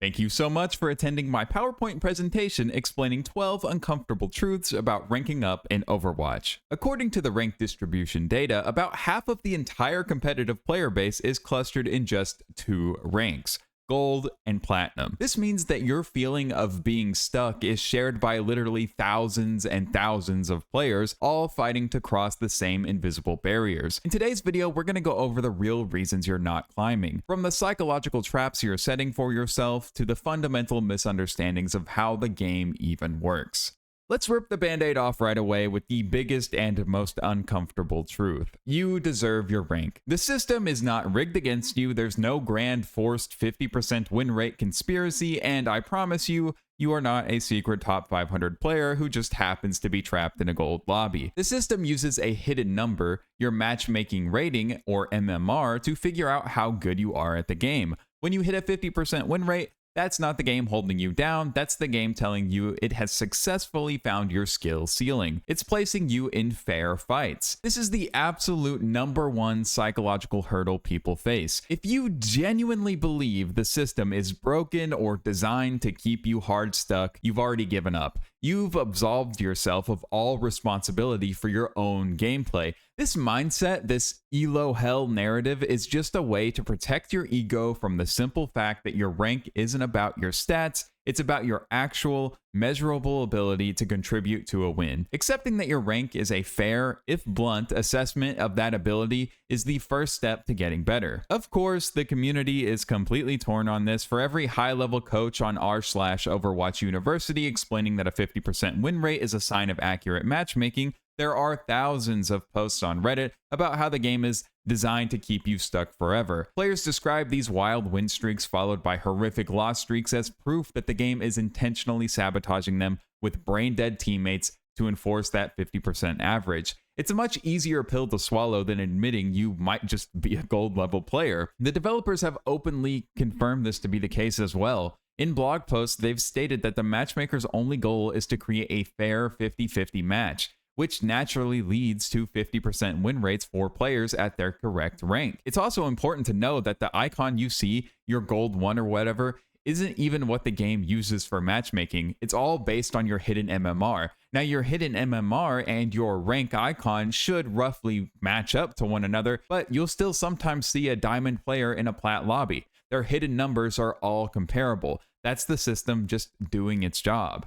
Thank you so much for attending my PowerPoint presentation explaining 12 uncomfortable truths about ranking up in Overwatch. According to the rank distribution data, about half of the entire competitive player base is clustered in just 2 ranks: Gold and Platinum. This means that your feeling of being stuck is shared by literally thousands and thousands of players, all fighting to cross the same invisible barriers. In today's video, we're going to go over the real reasons you're not climbing, from the psychological traps you're setting for yourself to the fundamental misunderstandings of how the game even works. Let's rip the band-aid off right away with the biggest and most uncomfortable truth. You deserve your rank. The system is not rigged against you, there's no grand forced 50% win rate conspiracy, and I promise you, you are not a secret top 500 player who just happens to be trapped in a gold lobby. The system uses a hidden number, your matchmaking rating, or MMR, to figure out how good you are at the game. When you hit a 50% win rate, that's not the game holding you down, that's the game telling you it has successfully found your skill ceiling. It's placing you in fair fights. This is the absolute #1 psychological hurdle people face. If you genuinely believe the system is broken or designed to keep you hard stuck, you've already given up. You've absolved yourself of all responsibility for your own gameplay. This mindset, this elo hell narrative, is just a way to protect your ego from the simple fact that your rank isn't about your stats, it's about your actual, measurable ability to contribute to a win. Accepting that your rank is a fair, if blunt, assessment of that ability is the first step to getting better. Of course, the community is completely torn on this. For every high-level coach on r/Overwatch University explaining that a 50% win rate is a sign of accurate matchmaking, there are thousands of posts on Reddit about how the game is designed to keep you stuck forever. Players describe these wild win streaks followed by horrific loss streaks as proof that the game is intentionally sabotaging them with brain-dead teammates to enforce that 50% average. It's a much easier pill to swallow than admitting you might just be a gold-level player. The developers have openly confirmed this to be the case as well. In blog posts, they've stated that the matchmaker's only goal is to create a fair 50-50 match, which naturally leads to 50% win rates for players at their correct rank. It's also important to know that the icon you see, your gold 1 or whatever, isn't even what the game uses for matchmaking. It's all based on your hidden MMR. Now, your hidden MMR and your rank icon should roughly match up to one another, but you'll still sometimes see a diamond player in a plat lobby. Their hidden numbers are all comparable. That's the system just doing its job.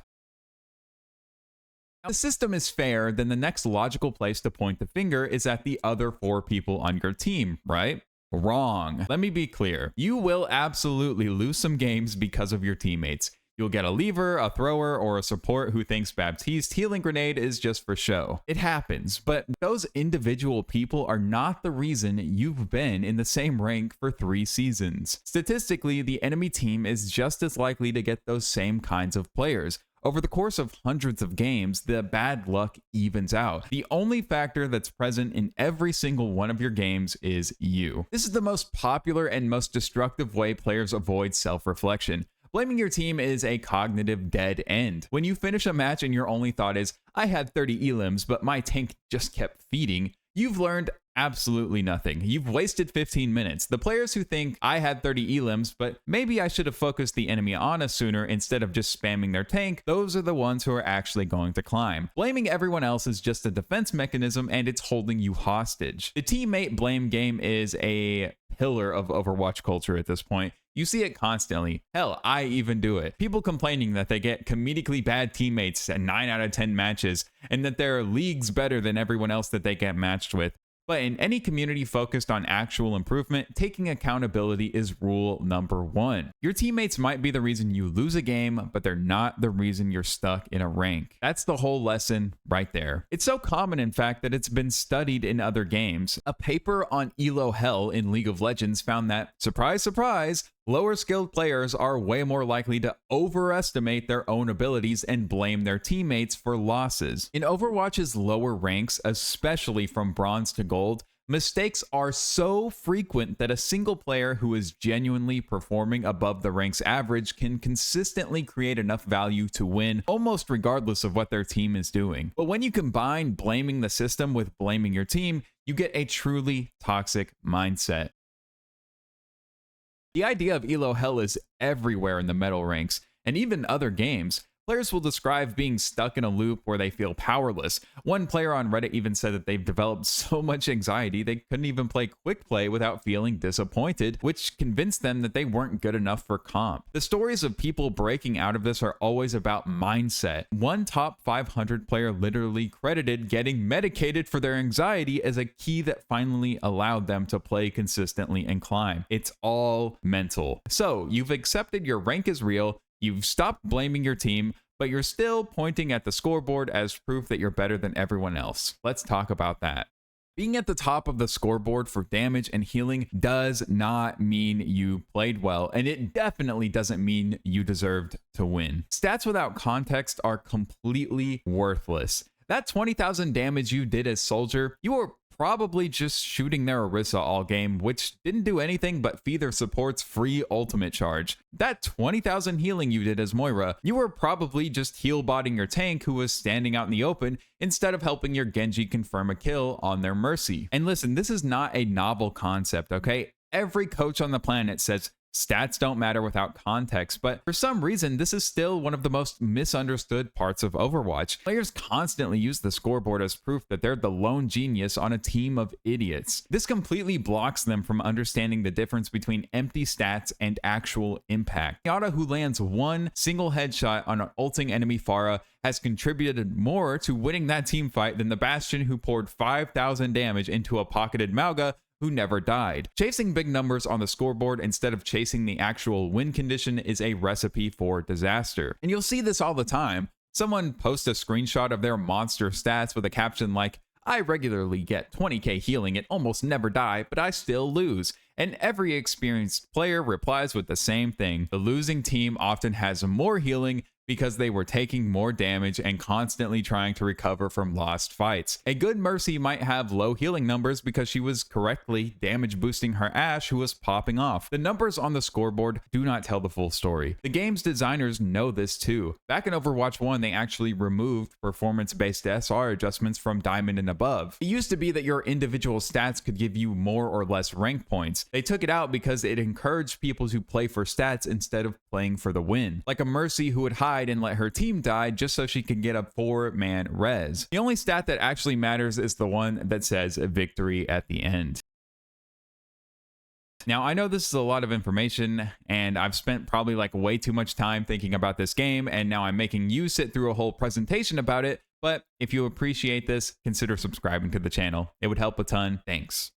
If the system is fair, then the next logical place to point the finger is at the other 4 people on your team, right? Wrong. Let me be clear. You will absolutely lose some games because of your teammates. You'll get a lever, a thrower, or a support who thinks Baptiste healing grenade is just for show. It happens, but those individual people are not the reason you've been in the same rank for 3 seasons. Statistically, the enemy team is just as likely to get those same kinds of players. Over the course of hundreds of games, the bad luck evens out. The only factor that's present in every single one of your games is you. This is the most popular and most destructive way players avoid self-reflection. Blaming your team is a cognitive dead end. When you finish a match and your only thought is, I had 30 elims, but my tank just kept feeding, you've learned absolutely nothing. You've wasted 15 minutes. The players who think, I had 30 elims, but maybe I should have focused the enemy on us sooner instead of just spamming their tank, those are the ones who are actually going to climb. Blaming everyone else is just a defense mechanism, and it's holding you hostage. The teammate blame game is a pillar of Overwatch culture at this point. You see it constantly. Hell, I even do it. People complaining that they get comedically bad teammates at 9 out of 10 matches, and that they're leagues better than everyone else that they get matched with. But in any community focused on actual improvement, taking accountability is rule #1. Your teammates might be the reason you lose a game, but they're not the reason you're stuck in a rank. That's the whole lesson right there. It's so common, in fact, that it's been studied in other games. A paper on elo hell in League of Legends found that, surprise, surprise, lower skilled players are way more likely to overestimate their own abilities and blame their teammates for losses. In Overwatch's lower ranks, especially from bronze to gold, mistakes are so frequent that a single player who is genuinely performing above the rank's average can consistently create enough value to win, almost regardless of what their team is doing. But when you combine blaming the system with blaming your team, you get a truly toxic mindset. The idea of elo hell is everywhere in the metal ranks, and even other games. Players will describe being stuck in a loop where they feel powerless. One player on Reddit even said that they've developed so much anxiety they couldn't even play quick play without feeling disappointed, which convinced them that they weren't good enough for comp. The stories of people breaking out of this are always about mindset. One top 500 player literally credited getting medicated for their anxiety as a key that finally allowed them to play consistently and climb. It's all mental. So you've accepted your rank is real. You've stopped blaming your team, but you're still pointing at the scoreboard as proof that you're better than everyone else. Let's talk about that. Being at the top of the scoreboard for damage and healing does not mean you played well, and it definitely doesn't mean you deserved to win. Stats without context are completely worthless. That 20,000 damage you did as Soldier, you were probably just shooting their Orisa all game, which didn't do anything but feed their support's free ultimate charge. That 20,000 healing you did as Moira, you were probably just heal botting your tank who was standing out in the open instead of helping your Genji confirm a kill on their Mercy. And listen, this is not a novel concept, okay? Every coach on the planet says stats don't matter without context, but for some reason, this is still one of the most misunderstood parts of Overwatch. Players constantly use the scoreboard as proof that they're the lone genius on a team of idiots. This completely blocks them from understanding the difference between empty stats and actual impact. Yada, who lands one single headshot on an ulting enemy Pharah, has contributed more to winning that team fight than the Bastion who poured 5,000 damage into a pocketed Mauga who never died. Chasing big numbers on the scoreboard instead of chasing the actual win condition is a recipe for disaster. And you'll see this all the time. Someone posts a screenshot of their monster stats with a caption like, "I regularly get 20k healing and almost never die, but I still lose." And every experienced player replies with the same thing. The losing team often has more healing because they were taking more damage and constantly trying to recover from lost fights. A good Mercy might have low healing numbers because she was correctly damage boosting her Ashe who was popping off. The numbers on the scoreboard do not tell the full story. The game's designers know this too. Back in Overwatch 1, they actually removed performance-based SR adjustments from Diamond and above. It used to be that your individual stats could give you more or less rank points. They took it out because it encouraged people to play for stats instead of playing for the win. Like a Mercy who would hide and let her team die just so she could get a 4-man res. The only stat that actually matters is the one that says victory at the end. Now, I know this is a lot of information, and I've spent probably like way too much time thinking about this game, and now I'm making you sit through a whole presentation about it, but if you appreciate this, consider subscribing to the channel. It would help a ton. Thanks.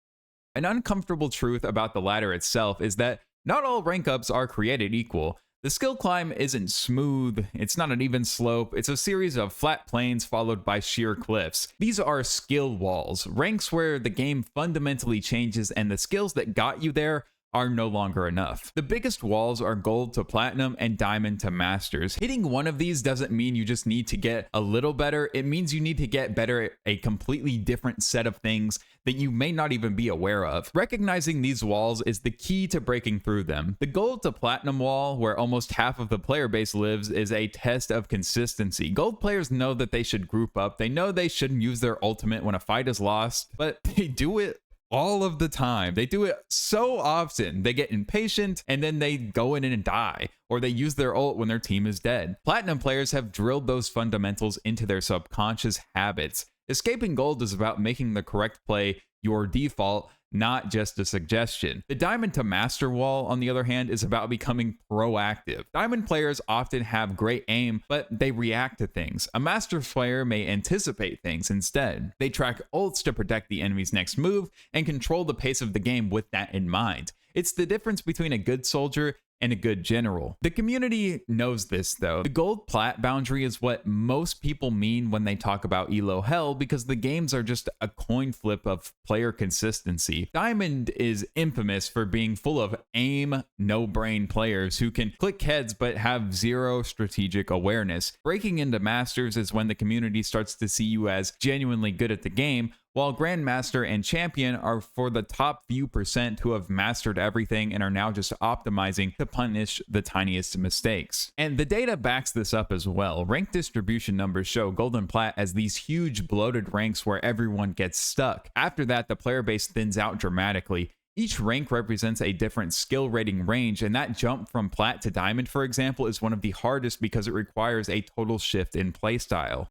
An uncomfortable truth about the ladder itself is that not all rank ups are created equal. The skill climb isn't smooth, it's not an even slope, it's a series of flat plains followed by sheer cliffs. These are skill walls, ranks where the game fundamentally changes and the skills that got you there are no longer enough. The biggest walls are gold to platinum and diamond to masters. Hitting one of these doesn't mean you just need to get a little better, it means you need to get better at a completely different set of things that you may not even be aware of. Recognizing these walls is the key to breaking through them. The gold to platinum wall, where almost half of the player base lives, is a test of consistency. Gold players know that they should group up, they know they shouldn't use their ultimate when a fight is lost, but they do it all of the time. They do it so often. They get impatient and then they go in and die, or they use their ult when their team is dead. Platinum players have drilled those fundamentals into their subconscious habits. Escaping gold is about making the correct play your default, not just a suggestion. The diamond to master wall, on the other hand, is about becoming proactive. Diamond players often have great aim, but they react to things. A master player may anticipate things instead. They track ults to protect the enemy's next move and control the pace of the game with that in mind. It's the difference between a good soldier and a good general. The community knows this though. The gold plat boundary is what most people mean when they talk about elo hell because the games are just a coin flip of player consistency. Diamond is infamous for being full of aim, no brain players who can click heads but have zero strategic awareness. Breaking into masters is when the community starts to see you as genuinely good at the game, while Grandmaster and Champion are for the top few percent who have mastered everything and are now just optimizing to punish the tiniest mistakes. And the data backs this up as well. Rank distribution numbers show Gold and Plat as these huge bloated ranks where everyone gets stuck. After that, the player base thins out dramatically. Each rank represents a different skill rating range, and that jump from plat to diamond, for example, is one of the hardest because it requires a total shift in playstyle.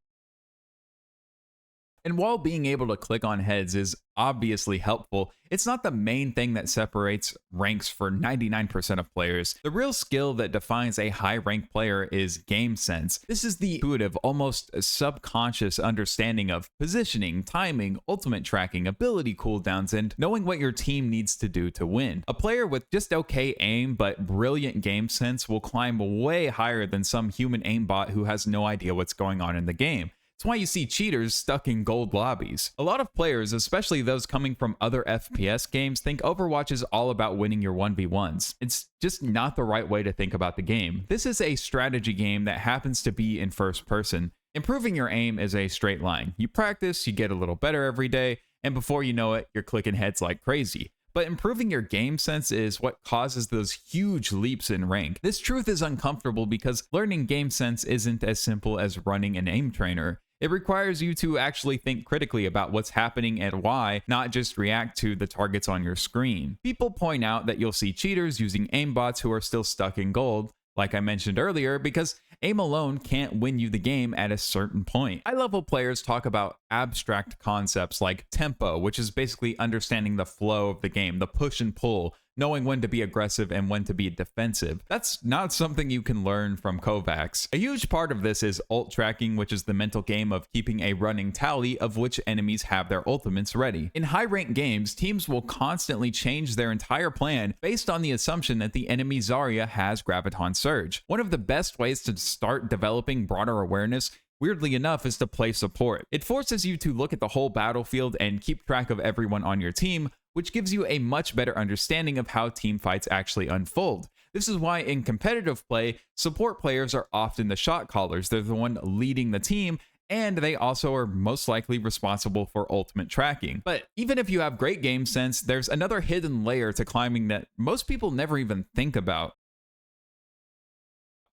And while being able to click on heads is obviously helpful, it's not the main thing that separates ranks for 99% of players. The real skill that defines a high rank player is game sense. This is the intuitive, almost subconscious understanding of positioning, timing, ultimate tracking, ability cooldowns, and knowing what your team needs to do to win. A player with just okay aim but brilliant game sense will climb way higher than some human aimbot who has no idea what's going on in the game. It's why you see cheaters stuck in gold lobbies. A lot of players, especially those coming from other FPS games, think Overwatch is all about winning your 1v1s. It's just not the right way to think about the game. This is a strategy game that happens to be in first person. Improving your aim is a straight line. You practice, you get a little better every day, and before you know it, you're clicking heads like crazy. But improving your game sense is what causes those huge leaps in rank. This truth is uncomfortable because learning game sense isn't as simple as running an aim trainer. It requires you to actually think critically about what's happening and why, not just react to the targets on your screen. People point out that you'll see cheaters using aimbots who are still stuck in gold, like I mentioned earlier, because aim alone can't win you the game at a certain point. High-level players talk about abstract concepts like tempo, which is basically understanding the flow of the game, the push and pull, knowing when to be aggressive and when to be defensive. That's not something you can learn from Kovacs. A huge part of this is ult tracking, which is the mental game of keeping a running tally of which enemies have their ultimates ready. In high-ranked games, teams will constantly change their entire plan based on the assumption that the enemy Zarya has Graviton Surge. One of the best ways to start developing broader awareness, weirdly enough, is to play support. It forces you to look at the whole battlefield and keep track of everyone on your team, which gives you a much better understanding of how team fights actually unfold. This is why in competitive play, support players are often the shot callers. They're the one leading the team, and they also are most likely responsible for ultimate tracking. But even if you have great game sense, there's another hidden layer to climbing that most people never even think about.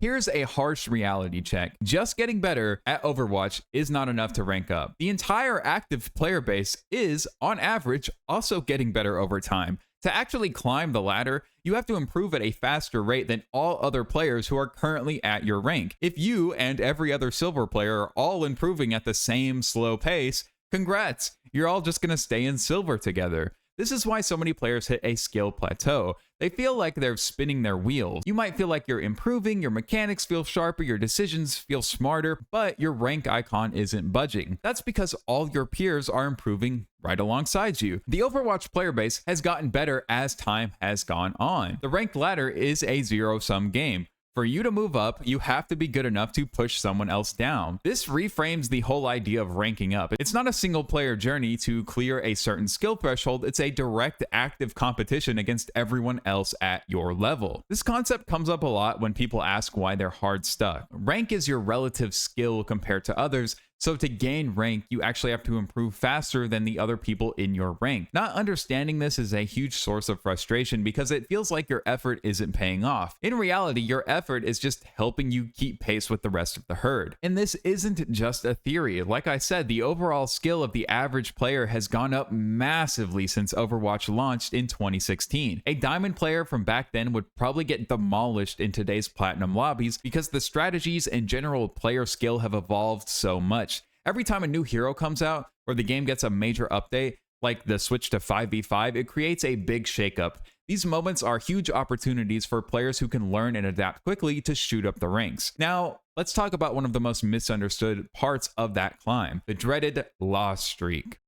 Here's a harsh reality check. Just getting better at Overwatch is not enough to rank up. The entire active player base is, on average, also getting better over time. To actually climb the ladder, you have to improve at a faster rate than all other players who are currently at your rank. If you and every other silver player are all improving at the same slow pace, congrats, you're all just gonna stay in silver together. This is why so many players hit a skill plateau. They feel like they're spinning their wheels. You might feel like you're improving, your mechanics feel sharper, your decisions feel smarter, but your rank icon isn't budging. That's because all your peers are improving right alongside you. The Overwatch player base has gotten better as time has gone on. The ranked ladder is a zero-sum game. For you to move up, you have to be good enough to push someone else down. This reframes the whole idea of ranking up. It's not a single player journey to clear a certain skill threshold, it's a direct active competition against everyone else at your level. This concept comes up a lot when people ask why they're hard stuck. Rank is your relative skill compared to others, so to gain rank, you actually have to improve faster than the other people in your rank. Not understanding this is a huge source of frustration because it feels like your effort isn't paying off. In reality, your effort is just helping you keep pace with the rest of the herd. And this isn't just a theory. Like I said, the overall skill of the average player has gone up massively since Overwatch launched in 2016. A diamond player from back then would probably get demolished in today's platinum lobbies because the strategies and general player skill have evolved so much. Every time a new hero comes out or the game gets a major update, like the switch to 5v5, it creates a big shakeup. These moments are huge opportunities for players who can learn and adapt quickly to shoot up the ranks. Now, let's talk about one of the most misunderstood parts of that climb, the dreaded loss streak.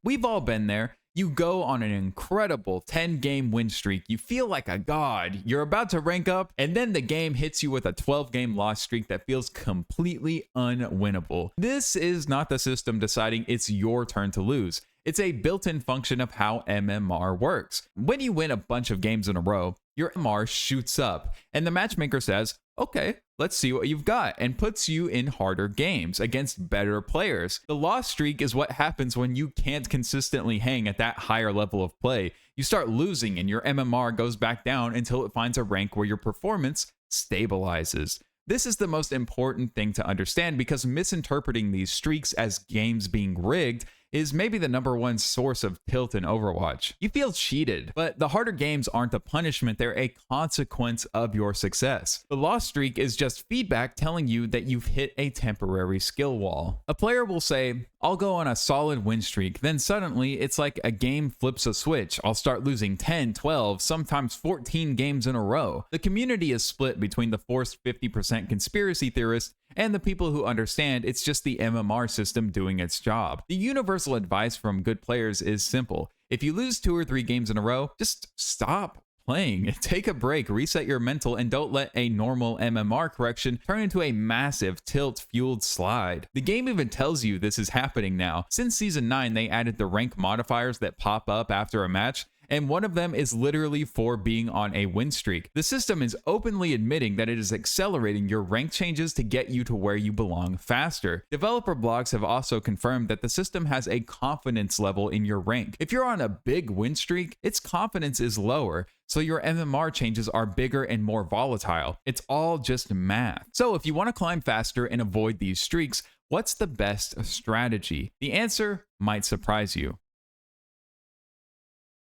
We've all been there. You go on an incredible 10-game win streak, you feel like a god, you're about to rank up, and then the game hits you with a 12-game loss streak that feels completely unwinnable. This is not the system deciding it's your turn to lose. It's a built-in function of how MMR works. When you win a bunch of games in a row, your MR shoots up, and the matchmaker says, okay, let's see what you've got, and puts you in harder games against better players. The loss streak is what happens when you can't consistently hang at that higher level of play. You start losing and your MMR goes back down until it finds a rank where your performance stabilizes. This is the most important thing to understand because misinterpreting these streaks as games being rigged is maybe the #1 source of tilt in Overwatch. You feel cheated, but the harder games aren't a punishment, they're a consequence of your success. The loss streak is just feedback telling you that you've hit a temporary skill wall. A player will say, I'll go on a solid win streak, then suddenly it's like a game flips a switch. I'll start losing 10, 12, sometimes 14 games in a row. The community is split between the forced 50% conspiracy theorists and the people who understand it's just the MMR system doing its job. The universal advice from good players is simple. If you lose 2 or 3 games in a row, just stop playing. Take a break, reset your mental, and don't let a normal MMR correction turn into a massive tilt-fueled slide. The game even tells you this is happening now. Since Season 9, they added the rank modifiers that pop up after a match, and one of them is literally for being on a win streak. The system is openly admitting that it is accelerating your rank changes to get you to where you belong faster. Developer blogs have also confirmed that the system has a confidence level in your rank. If you're on a big win streak, its confidence is lower, so your MMR changes are bigger and more volatile. It's all just math. So if you want to climb faster and avoid these streaks, what's the best strategy? The answer might surprise you.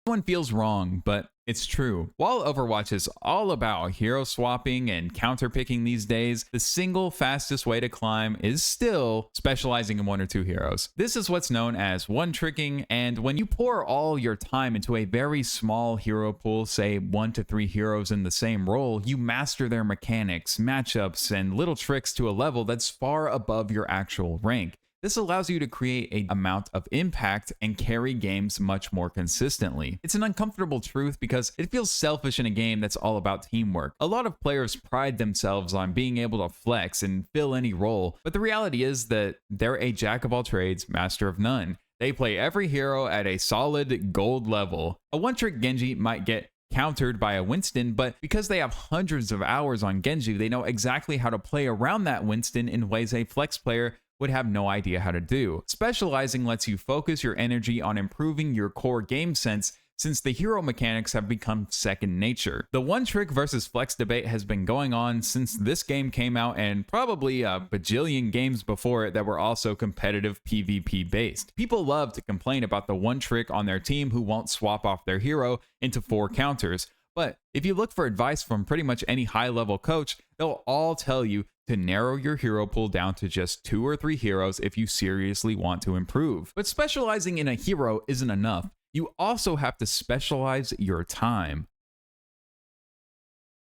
One feels wrong, but it's true. While Overwatch is all about hero swapping and counterpicking these days, the single fastest way to climb is still specializing in 1 or 2 heroes. This is what's known as one-tricking, and when you pour all your time into a very small hero pool, say 1 to 3 heroes in the same role, you master their mechanics, matchups, and little tricks to a level that's far above your actual rank. This allows you to create an amount of impact and carry games much more consistently. It's an uncomfortable truth because it feels selfish in a game that's all about teamwork. A lot of players pride themselves on being able to flex and fill any role, but the reality is that they're a jack of all trades, master of none. They play every hero at a solid gold level. A one-trick Genji might get countered by a Winston, but because they have hundreds of hours on Genji, they know exactly how to play around that Winston in ways a flex player would have no idea how to do. Specializing lets you focus your energy on improving your core game sense, since the hero mechanics have become second nature. The one trick versus flex debate has been going on since this game came out, and probably a bajillion games before it that were also competitive PvP based. People love to complain about the one trick on their team who won't swap off their hero into 4 counters. But if you look for advice from pretty much any high-level coach, they'll all tell you to narrow your hero pool down to just 2 or 3 heroes if you seriously want to improve. But specializing in a hero isn't enough. You also have to specialize your time.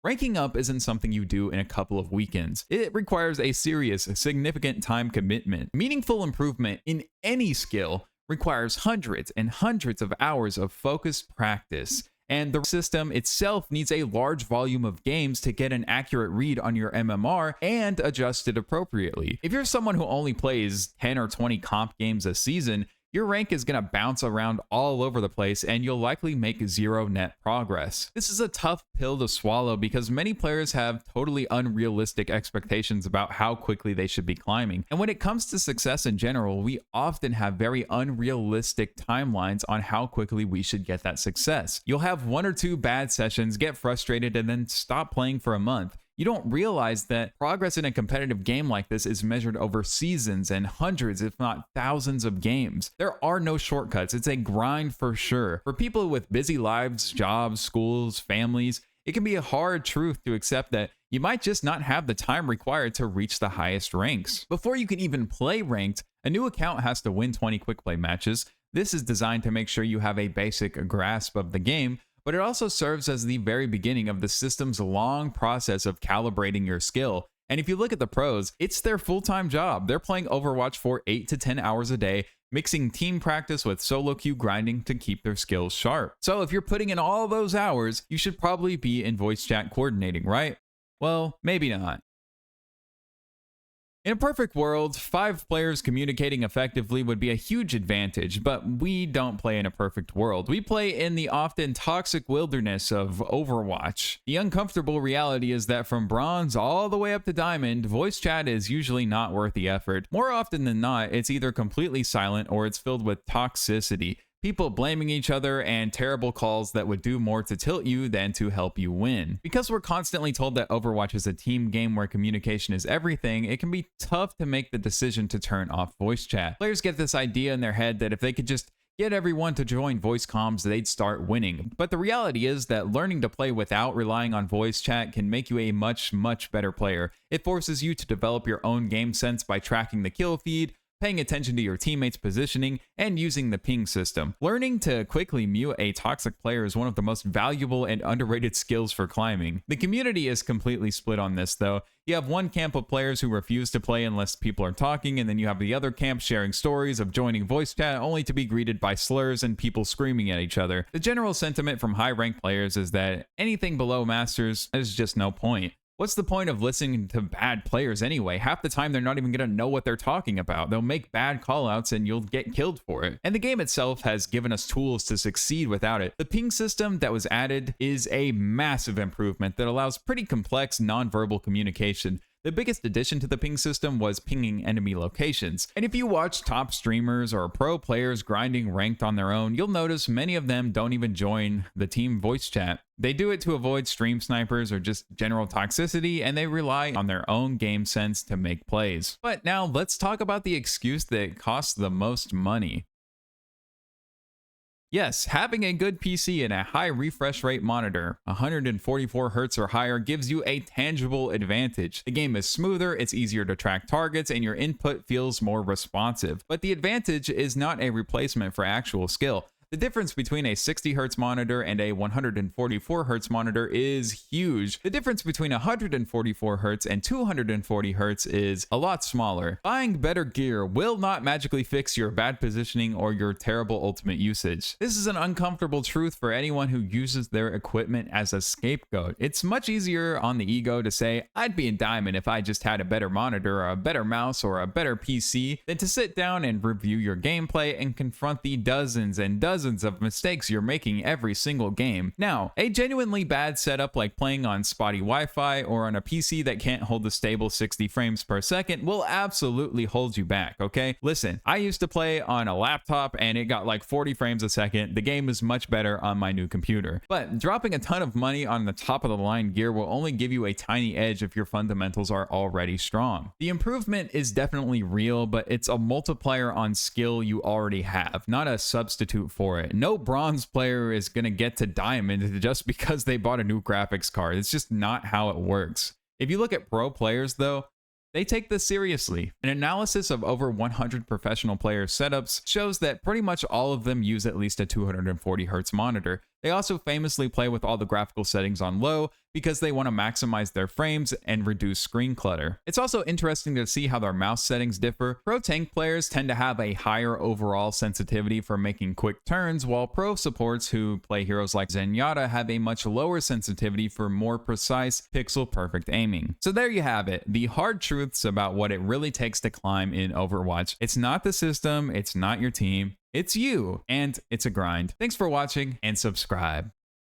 Ranking up isn't something you do in a couple of weekends. It requires a serious, significant time commitment. Meaningful improvement in any skill requires hundreds and hundreds of hours of focused practice. And the system itself needs a large volume of games to get an accurate read on your MMR and adjust it appropriately. If you're someone who only plays 10 or 20 comp games a season, your rank is going to bounce around all over the place and you'll likely make 0 net progress. This is a tough pill to swallow because many players have totally unrealistic expectations about how quickly they should be climbing. And when it comes to success in general, we often have very unrealistic timelines on how quickly we should get that success. You'll have 1 or 2 bad sessions, get frustrated, and then stop playing for a month. You don't realize that progress in a competitive game like this is measured over seasons and hundreds, if not thousands of games. There are no shortcuts. It's a grind for sure. For people with busy lives, jobs, schools, families, it can be a hard truth to accept that you might just not have the time required to reach the highest ranks. Before you can even play ranked, a new account has to win 20 quick play matches. This is designed to make sure you have a basic grasp of the game, but it also serves as the very beginning of the system's long process of calibrating your skill. And if you look at the pros, it's their full-time job. They're playing Overwatch for 8 to 10 hours a day, mixing team practice with solo queue grinding to keep their skills sharp. So if you're putting in all those hours, you should probably be in voice chat coordinating, right? Well, maybe not. In a perfect world, 5 players communicating effectively would be a huge advantage, but we don't play in a perfect world. We play in the often toxic wilderness of Overwatch. The uncomfortable reality is that from bronze all the way up to diamond, voice chat is usually not worth the effort. More often than not, it's either completely silent or it's filled with toxicity. people blaming each other, and terrible calls that would do more to tilt you than to help you win. Because we're constantly told that Overwatch is a team game where communication is everything, it can be tough to make the decision to turn off voice chat. Players get this idea in their head that if they could just get everyone to join voice comms, they'd start winning. But the reality is that learning to play without relying on voice chat can make you a much better player. It forces you to develop your own game sense by tracking the kill feed, paying attention to your teammates' positioning, and using the ping system. Learning to quickly mute a toxic player is one of the most valuable and underrated skills for climbing. The community is completely split on this though. You have one camp of players who refuse to play unless people are talking, and then you have the other camp sharing stories of joining voice chat only to be greeted by slurs and people screaming at each other. The general sentiment from high-ranked players is that anything below Masters is just no point. What's the point of listening to bad players anyway? Half the time they're not even going to know what they're talking about. They'll make bad callouts and you'll get killed for it. And the game itself has given us tools to succeed without it. The ping system that was added is a massive improvement that allows pretty complex nonverbal communication. The biggest addition to the ping system was pinging enemy locations. And if you watch top streamers or pro players grinding ranked on their own, you'll notice many of them don't even join the team voice chat. They do it to avoid stream snipers or just general toxicity, and they rely on their own game sense to make plays. But now let's talk about the excuse that costs the most money. Yes, having a good PC and a high refresh rate monitor, 144 Hz or higher, gives you a tangible advantage. The game is smoother, it's easier to track targets, and your input feels more responsive. But the advantage is not a replacement for actual skill. The difference between a 60 Hz monitor and a 144 Hz monitor is huge. The difference between 144 Hz and 240 Hz is a lot smaller. Buying better gear will not magically fix your bad positioning or your terrible ultimate usage. This is an uncomfortable truth for anyone who uses their equipment as a scapegoat. It's much easier on the ego to say, I'd be in Diamond if I just had a better monitor or a better mouse or a better PC, than to sit down and review your gameplay and confront the dozens and dozens of mistakes you're making every single game. Now, a genuinely bad setup like playing on spotty Wi-Fi or on a PC that can't hold a stable 60 frames per second will absolutely hold you back, okay? Listen, I used to play on a laptop and it got like 40 frames a second. The game is much better on my new computer. But dropping a ton of money on the top of the line gear will only give you a tiny edge if your fundamentals are already strong. The improvement is definitely real, but it's a multiplier on skill you already have, not a substitute for it. No bronze player is going to get to diamond just because they bought a new graphics card. It's just not how it works. If you look at pro players though, they take this seriously. An analysis of over 100 professional player setups shows that pretty much all of them use at least a 240 Hz monitor. They also famously play with all the graphical settings on low because they want to maximize their frames and reduce screen clutter. It's also interesting to see how their mouse settings differ. Pro tank players tend to have a higher overall sensitivity for making quick turns, while pro supports who play heroes like Zenyatta have a much lower sensitivity for more precise, pixel-perfect aiming. So there you have it, the hard truths about what it really takes to climb in Overwatch. It's not the system, it's not your team, it's you, and it's a grind. Thanks for watching and subscribe.